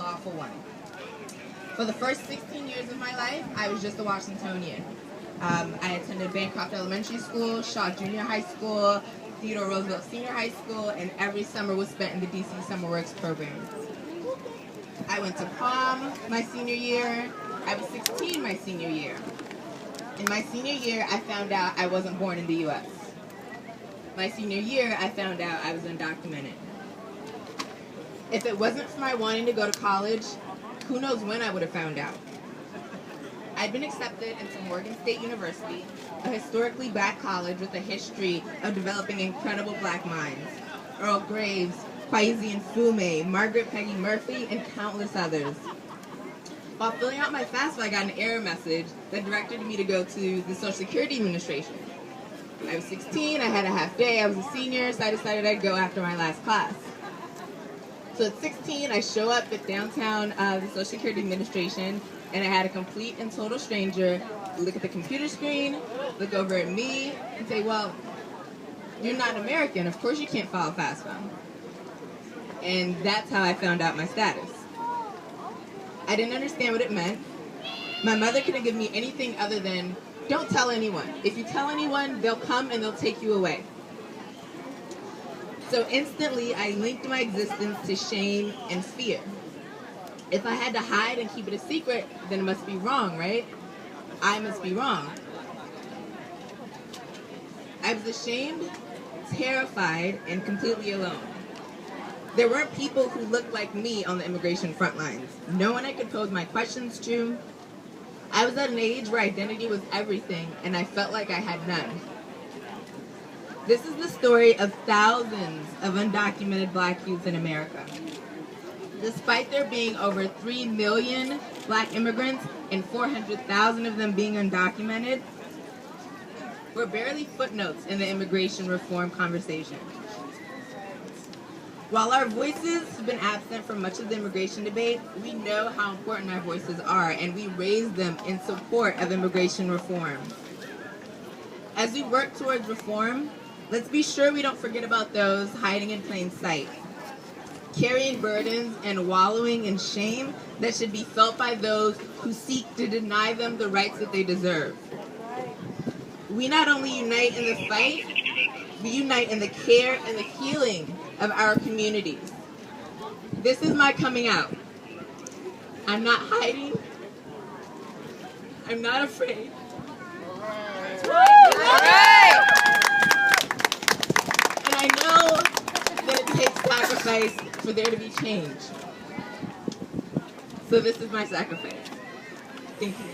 lawful one. For the first 16 years of my life, I was just a Washingtonian. I attended Bancroft Elementary School, Shaw Junior High School, Theodore Roosevelt Senior High School, and every summer was spent in the DC Summer Works program. I went to prom my senior year. I was 16 my senior year. In my senior year, I found out I wasn't born in the U.S. My senior year, I found out I was undocumented. If it wasn't for my wanting to go to college, who knows when I would have found out. I'd been accepted into Morgan State University, a historically black college with a history of developing incredible black minds. Earl Graves, Kwesi Nkrumah, Margaret Peggy Murphy, and countless others. While filling out my FAFSA, I got an error message that directed me to go to the Social Security Administration. I was 16, I had a half day, I was a senior, so I decided I'd go after my last class. So at 16, I show up at downtown the Social Security Administration, and I had a complete and total stranger look at the computer screen, look over at me, and say, well, you're not American, of course you can't file FAFSA. And that's how I found out my status. I didn't understand what it meant. My mother couldn't give me anything other than, don't tell anyone. If you tell anyone, they'll come and they'll take you away. So instantly, I linked my existence to shame and fear. If I had to hide and keep it a secret, then it must be wrong, right? I must be wrong. I was ashamed, terrified, and completely alone. There weren't people who looked like me on the immigration front lines. No one I could pose my questions to. I was at an age where identity was everything, and I felt like I had none. This is the story of thousands of undocumented black youth in America. Despite there being over 3 million black immigrants and 400,000 of them being undocumented, we're barely footnotes in the immigration reform conversation. While our voices have been absent from much of the immigration debate, we know how important our voices are, and we raise them in support of immigration reform. As we work towards reform, let's be sure we don't forget about those hiding in plain sight, carrying burdens and wallowing in shame that should be felt by those who seek to deny them the rights that they deserve. We not only unite in the fight, we unite in the care and the healing of our communities. This is my coming out. I'm not hiding. I'm not afraid. And I know that it takes sacrifice for there to be change. So this is my sacrifice. Thank you.